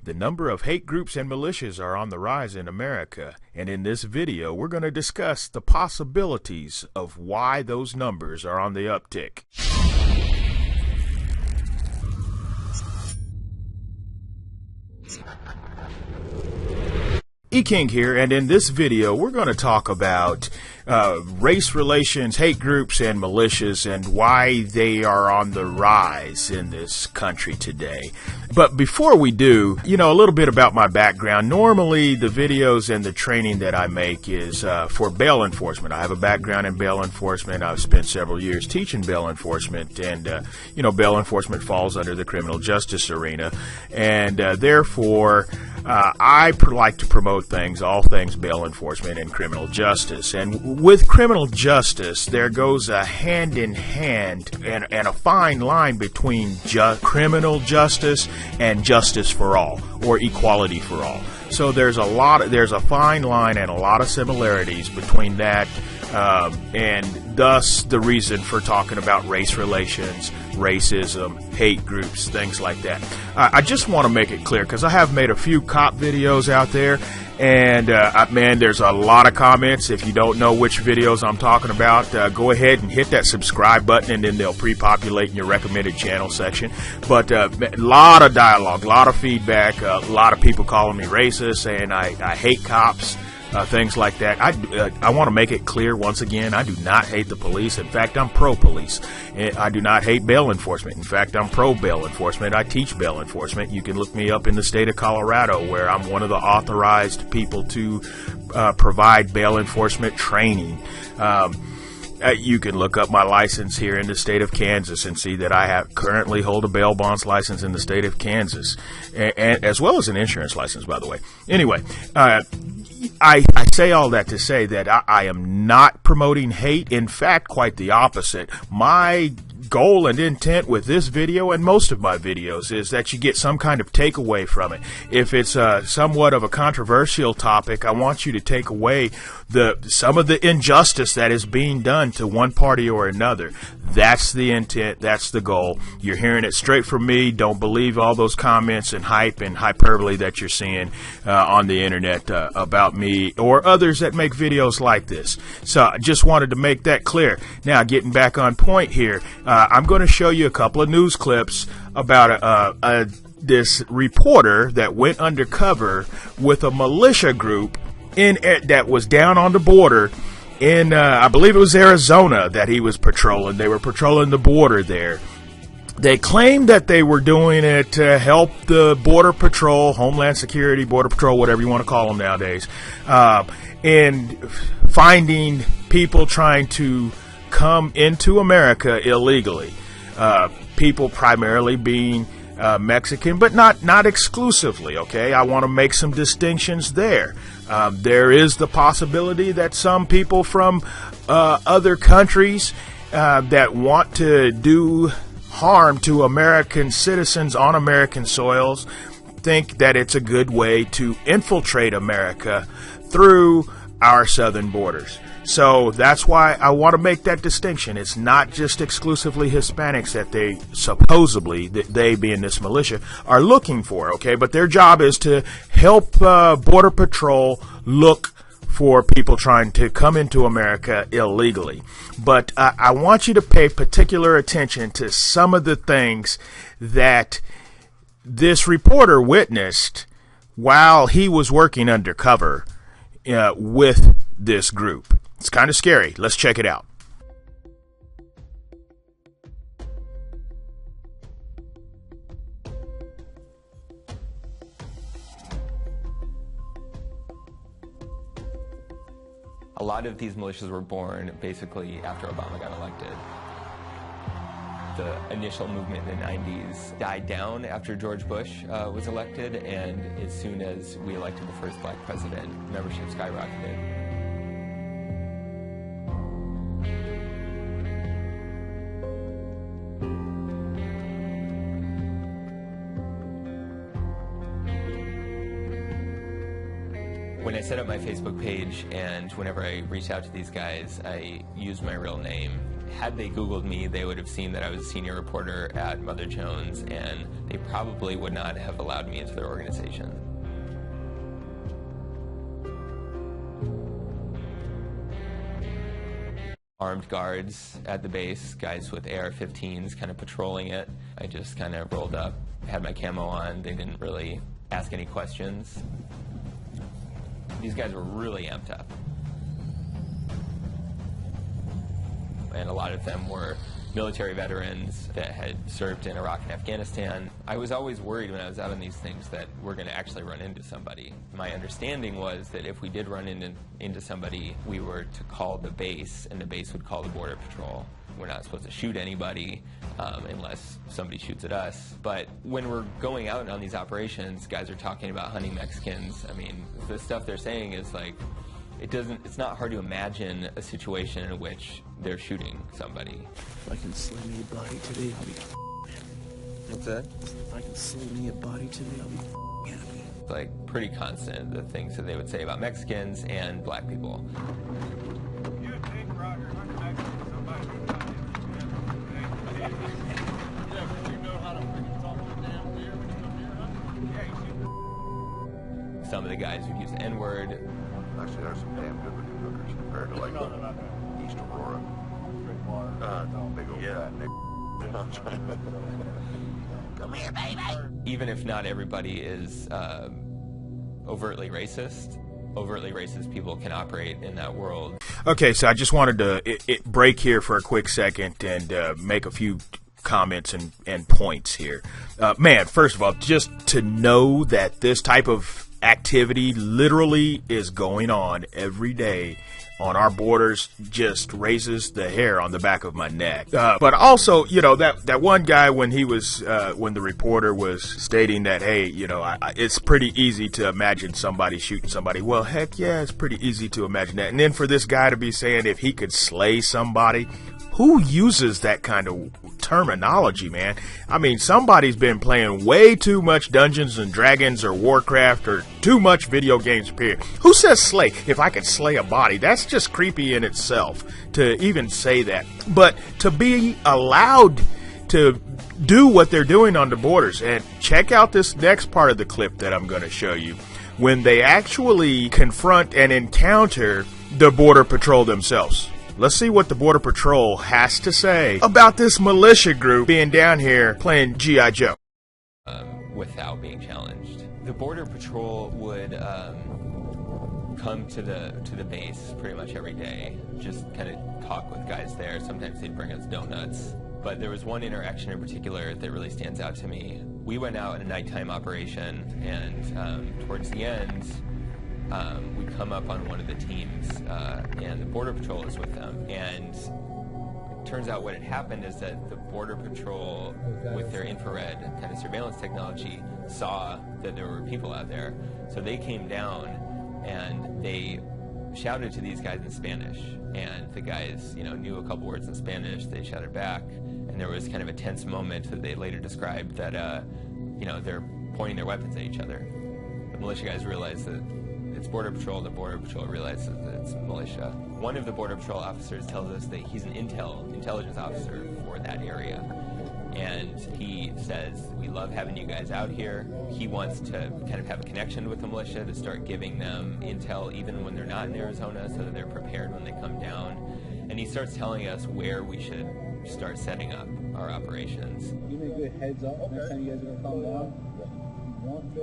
The number of hate groups and militias are on the rise in America, and in this video we're going to discuss the possibilities of why those numbers are on the uptick. E-King here, and in this video we're going to talk about race relations, hate groups, and militias, and why they are on the rise in this country today. But before we do, a little bit about my background. Normally the videos and the training that I make is for bail enforcement. I have a background in bail enforcement. I've spent several years teaching bail enforcement, and bail enforcement falls under the criminal justice arena, and therefore I like to promote all things bail enforcement and criminal justice. And with criminal justice, there goes a hand in hand and a fine line between criminal justice and justice for all, or equality for all. So there's a fine line and a lot of similarities between that, and thus the reason for talking about race relations, racism, hate groups, things like that. I just want to make it clear, because I have made a few cop videos out there, and man, there's a lot of comments. If you don't know which videos I'm talking about, go ahead and hit that subscribe button, and then they'll pre-populate in your recommended channel section. But a lot of dialogue, a lot of feedback, a lot of people calling me racist, saying I hate cops. Things like that. I want to make it clear once again, I do not hate the police. In fact, I'm pro-police. I do not hate bail enforcement. In fact, I'm pro-bail enforcement. I teach bail enforcement. You can look me up in the state of Colorado, where I'm one of the authorized people to provide bail enforcement training. You can look up my license here in the state of Kansas and see that I currently hold a bail bonds license in the state of Kansas, and as well as an insurance license, by the way. Anyway, I say all that to say that I am not promoting hate. In fact, quite the opposite. My goal and intent with this video and most of my videos is that you get some kind of takeaway from it. If it's somewhat of a controversial topic, I want you to take away some of the injustice that is being done to one party or another. That's the intent. That's the goal. You're hearing it straight from me. Don't believe all those comments and hype and hyperbole that you're seeing on the internet about me or others that make videos like this. So I just wanted to make that clear. Now, getting back on point here, I'm going to show you a couple of news clips about this reporter that went undercover with a militia group that was down on the border in, I believe it was Arizona, that he was patrolling. They were patrolling the border there. They claimed that they were doing it to help the Border Patrol, Homeland Security, Border Patrol, whatever you want to call them nowadays, in finding people trying to come into America illegally. People primarily being Mexican, but not exclusively, okay? I want to make some distinctions there. There is the possibility that some people from other countries that want to do harm to American citizens on American soils think that it's a good way to infiltrate America through our southern borders. So that's why I want to make that distinction. It's not just exclusively Hispanics that they supposedly, they being this militia, are looking for, okay? But their job is to help Border Patrol look for people trying to come into America illegally. But I want you to pay particular attention to some of the things that this reporter witnessed while he was working undercover with this group. It's kind of scary. Let's check it out. A lot of these militias were born basically after Obama got elected. The initial movement in the 90s died down after George Bush was elected, and as soon as we elected the first black president, membership skyrocketed. When I set up my Facebook page and whenever I reach out to these guys, I use my real name, Had they Googled me, they would have seen that I was a senior reporter at Mother Jones, and they probably would not have allowed me into their organization. Armed guards at the base, guys with AR-15s kind of patrolling it. I just kind of rolled up, had my camo on. They didn't really ask any questions. These guys were really amped up. And a lot of them were military veterans that had served in Iraq and Afghanistan. I was always worried when I was out on these things that we're going to actually run into somebody. My understanding was that if we did run into somebody, we were to call the base, and the base would call the Border Patrol. We're not supposed to shoot anybody unless somebody shoots at us. But when we're going out on these operations, guys are talking about hunting Mexicans. I mean, the stuff they're saying is like, it's not hard to imagine a situation in which they're shooting somebody. If I can slay me a body today, I'll be What's that? If I can slay me a body today, I'll be happy. Like, pretty constant, the things that they would say about Mexicans and black people. Some of the guys would use the N-word. Actually, there's some damn good looking hookers compared to like East Aurora. Big old fat nigga. Come here, baby! Even if not everybody is overtly racist people can operate in that world. Okay, so I just wanted to break here for a quick second and make a few comments and points here. Man, first of all, just to know that this type of activity literally is going on every day on our borders just raises the hair on the back of my neck. But also, you know, that one guy when he was when the reporter was stating that, hey, you know, it's pretty easy to imagine somebody shooting somebody. Well, heck yeah, it's pretty easy to imagine that. And then for this guy to be saying if he could slay somebody, who uses that kind of terminology, man? I mean, somebody's been playing way too much Dungeons and Dragons or Warcraft or too much video games, period. Who says slay? If I could slay a body, that's just creepy in itself to even say that. But to be allowed to do what they're doing on the borders, and check out this next part of the clip that I'm going to show you, when they actually confront and encounter the Border Patrol themselves. Let's see what the Border Patrol has to say about this militia group being down here playing G.I. Joe. Without being challenged. The Border Patrol would come to the base pretty much every day, just kind of talk with guys there. Sometimes they'd bring us donuts. But there was one interaction in particular that really stands out to me. We went out in a nighttime operation, and towards the end, we come up on one of the teams, and the Border Patrol is with them. And it turns out what had happened is that the Border Patrol, with their infrared kind of surveillance technology, saw that there were people out there. So they came down and they shouted to these guys in Spanish. And the guys, you know, knew a couple words in Spanish. They shouted back. And there was kind of a tense moment that they later described that, you know, they're pointing their weapons at each other. The militia guys realized that it's Border Patrol. The Border Patrol realizes that it's militia. One of the Border Patrol officers tells us that he's an intelligence officer for that area. And he says, we love having you guys out here. He wants to kind of have a connection with the militia to start giving them intel even when they're not in Arizona so that they're prepared when they come down. And he starts telling us where we should start setting up our operations. Give me a good heads up next time you guys are going to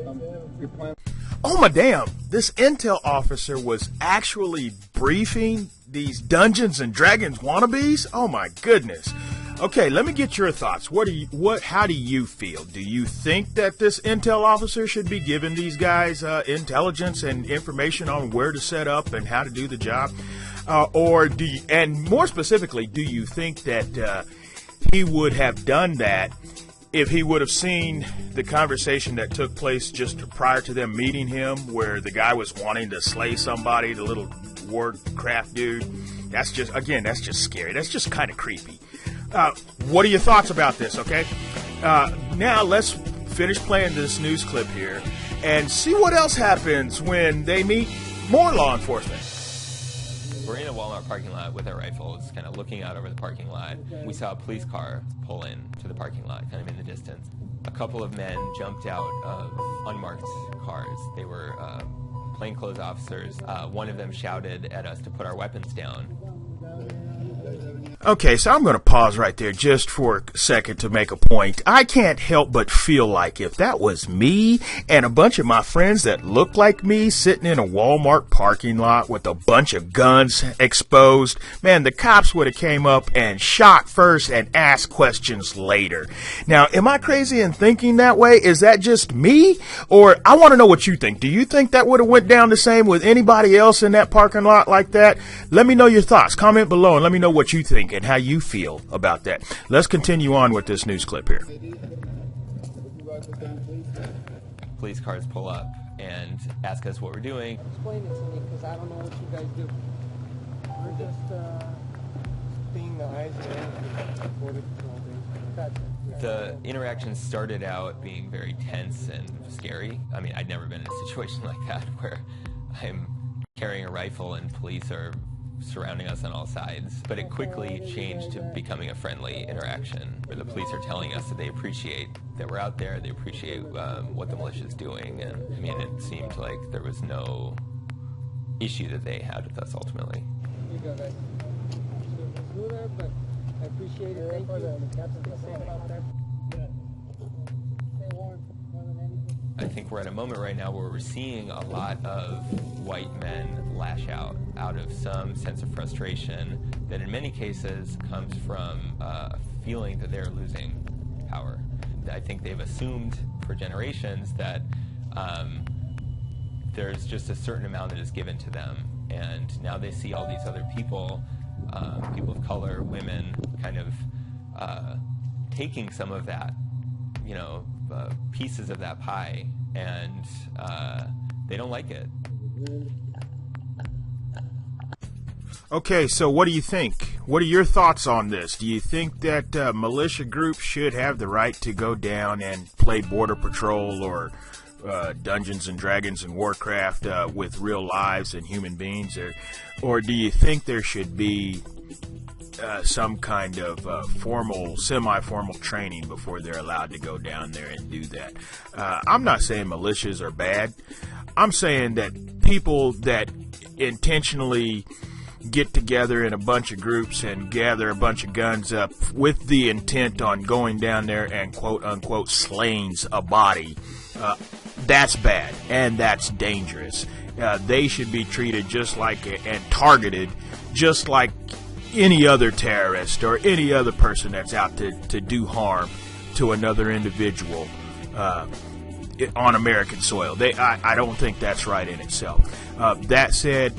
come down. Your plan. Oh my damn, this intel officer was actually briefing these Dungeons and Dragons wannabes? Oh my goodness. Okay, let me get your thoughts. How do you feel? Do you think that this intel officer should be giving these guys intelligence and information on where to set up and how to do the job? Or do you, and more specifically, do you think that he would have done that if he would have seen the conversation that took place just prior to them meeting him, where the guy was wanting to slay somebody, the little Warcraft dude? That's just scary. That's just kind of creepy. What are your thoughts about this, okay? Now let's finish playing this news clip here and see what else happens when they meet more law enforcement. We're in a Walmart parking lot with our rifles, kind of looking out over the parking lot. We saw a police car pull in to the parking lot, kind of in the distance. A couple of men jumped out of unmarked cars. They were plainclothes officers. One of them shouted at us to put our weapons down. Okay, so I'm going to pause right there just for a second to make a point. I can't help but feel like if that was me and a bunch of my friends that look like me sitting in a Walmart parking lot with a bunch of guns exposed, man, the cops would have came up and shot first and asked questions later. Now, am I crazy in thinking that way? Is that just me? Or I want to know what you think. Do you think that would have went down the same with anybody else in that parking lot like that? Let me know your thoughts. Comment below and let me know what you think and how you feel about that. Let's continue on with this news clip here. Police cars pull up and ask us what we're doing. Explain it to me, because I don't know what you guys do. We're just being the eyes and border patrol. The interaction started out being very tense and scary. I mean, I'd never been in a situation like that where I'm carrying a rifle and police are surrounding us on all sides. But it quickly changed to becoming a friendly interaction where the police are telling us that they appreciate that we're out there, they appreciate what the militia is doing, and I mean, it seemed like there was no issue that they had with us ultimately. You go, guys. But I appreciate it. Thank you. Stay safe out there. Stay warm more than anything. I think we're at a moment right now where we're seeing a lot of white men lash out of some sense of frustration that in many cases comes from a feeling that they're losing power. I think they've assumed for generations that there's just a certain amount that is given to them, and now they see all these other people, people of color, women, kind of taking some of that, you know, pieces of that pie, and they don't like it. Okay, so what do you think? What are your thoughts on this? Do you think that militia groups should have the right to go down and play Border Patrol or Dungeons and Dragons and Warcraft with real lives and human beings? Or do you think there should be some kind of formal, semi-formal training before they're allowed to go down there and do that? I'm not saying militias are bad. I'm saying that people that intentionally get together in a bunch of groups and gather a bunch of guns up with the intent on going down there and quote-unquote slaying a body, that's bad and that's dangerous. They should be treated just like and targeted just like any other terrorist or any other person that's out to do harm to another individual on American soil. I don't think that's right in itself. That said,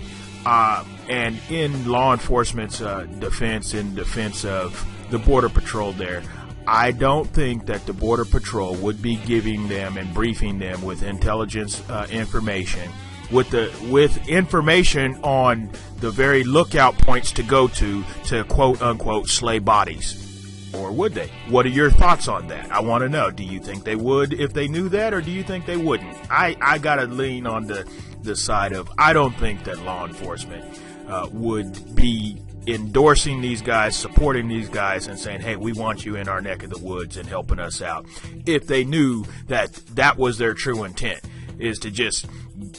and in law enforcement's defense, in defense of the Border Patrol there, I don't think that the Border Patrol would be giving them and briefing them with intelligence information, with information on the very lookout points to go to quote-unquote slay bodies. Or would they? What are your thoughts on that? I want to know. Do you think they would if they knew that, or do you think they wouldn't? I got to lean on the side of I don't think that law enforcement would be endorsing these guys, supporting these guys, and saying, hey, we want you in our neck of the woods and helping us out, if they knew that that was their true intent, is to just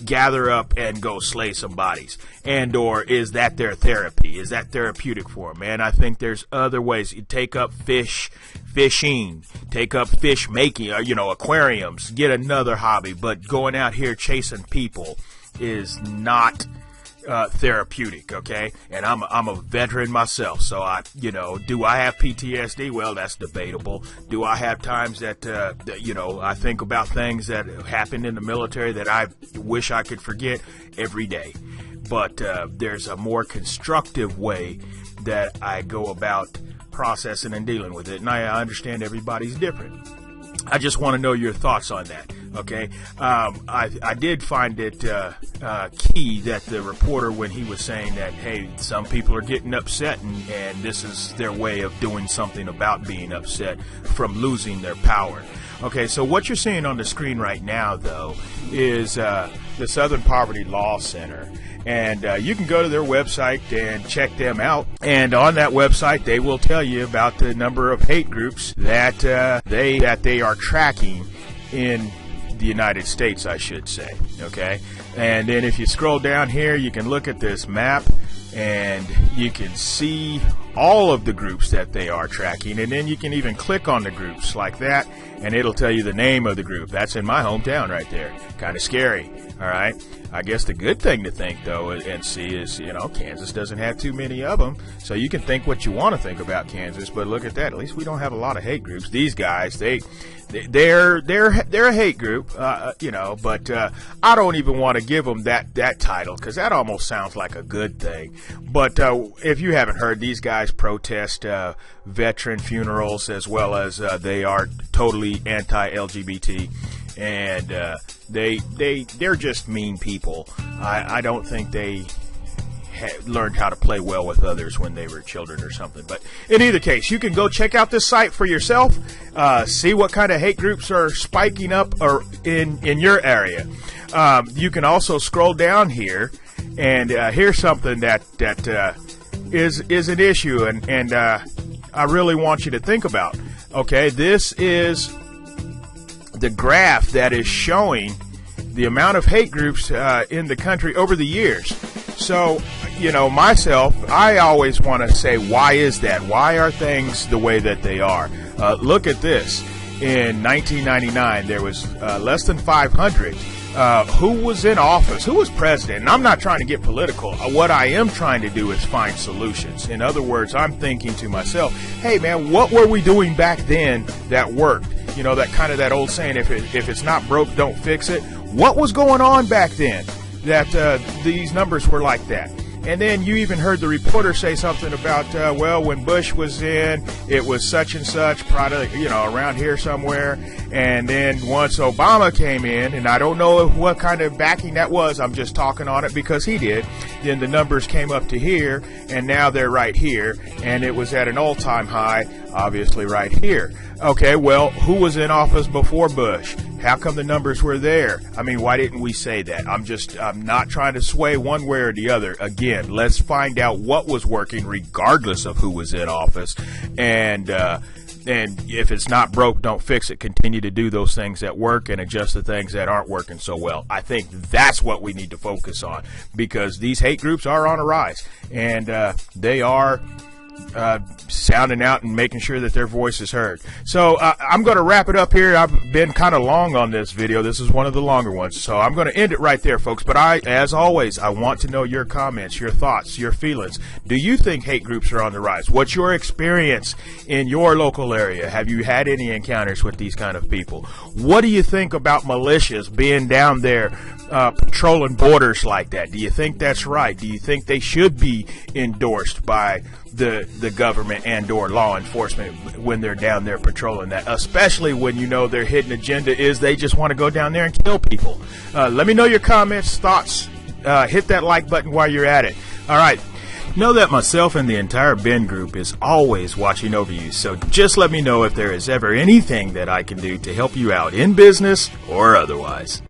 gather up and go slay some bodies. And or is that their therapy? Is that therapeutic for them? And I think there's other ways. You take up fishing, take up fish making, aquariums, get another hobby. But going out here chasing people is not therapeutic, okay? And I'm a veteran myself, so do I have PTSD? Well, that's debatable. Do I have times that I think about things that happened in the military that I wish I could forget? Every day. But there's a more constructive way that I go about processing and dealing with it, and I understand everybody's different. I just want to know your thoughts on that, okay? I did find it key that the reporter, when he was saying that, hey, some people are getting upset and this is their way of doing something about being upset from losing their power. Okay, so what you're seeing on the screen right now, though, is the Southern Poverty Law Center. And you can go to their website and check them out. And on that website, they will tell you about the number of hate groups that they are tracking in the United States, I should say. Okay, and then if you scroll down here, you can look at this map, and you can see all of the groups that they are tracking, and then you can even click on the groups like that, and it'll tell you the name of the group. That's in my hometown right there. Kind of scary. All right. I guess the good thing to think, though, and see is, Kansas doesn't have too many of them, so you can think what you want to think about Kansas, but look at that. At least we don't have a lot of hate groups. These guys, they're a hate group, but I don't even want to give them that title, because that almost sounds like a good thing. But if you haven't heard, these guys protest veteran funerals, as well as they are totally anti-LGBT. And they're just mean people. I don't think they learned how to play well with others when they were children or something. But in either case, you can go check out this site for yourself, see what kind of hate groups are spiking up or in your area. You can also scroll down here, and here's something that is an issue, and I really want you to think about. Okay, this is the graph that is showing the amount of hate groups in the country over the years. So, myself, I always want to say, why is that? Why are things the way that they are? Look at this. In 1999, there was less than 500. Who was in office? Who was president? And I'm not trying to get political. What I am trying to do is find solutions. In other words, I'm thinking to myself, hey, man, what were we doing back then that worked? That old saying, if it's not broke, don't fix it. What was going on back then that these numbers were like that? And then you even heard the reporter say something about, when Bush was in, it was such and such, probably, around here somewhere. And then once Obama came in, and I don't know what kind of backing that was, I'm just talking on it because he did, then the numbers came up to here, and now they're right here. And it was at an all-time high, obviously right here. Okay, well, who was in office before Bush? How come the numbers were there? I mean, why didn't we say that? I'm not trying to sway one way or the other. Again, let's find out what was working regardless of who was in office. And if it's not broke, don't fix it. Continue to do those things that work and adjust the things that aren't working so well. I think that's what we need to focus on, because these hate groups are on a rise, and they are sounding out and making sure that their voice is heard. So I'm going to wrap it up here. I've been kind of long on this video. This is one of the longer ones, so I'm going to end it right there, folks. But as always, I want to know your comments, your thoughts, your feelings. Do you think hate groups are on the rise? What's your experience in your local area? Have you had any encounters with these kind of people? What do you think about militias being down there patrolling borders like that? Do you think that's right? Do you think they should be endorsed by the government and or law enforcement when they're down there patrolling that, especially when their hidden agenda is they just want to go down there and kill people? Let me know your comments, thoughts. Hit that like button while you're at it. All right. Know that myself and the entire Ben group is always watching over you, so just let me know if there is ever anything that I can do to help you out in business or otherwise.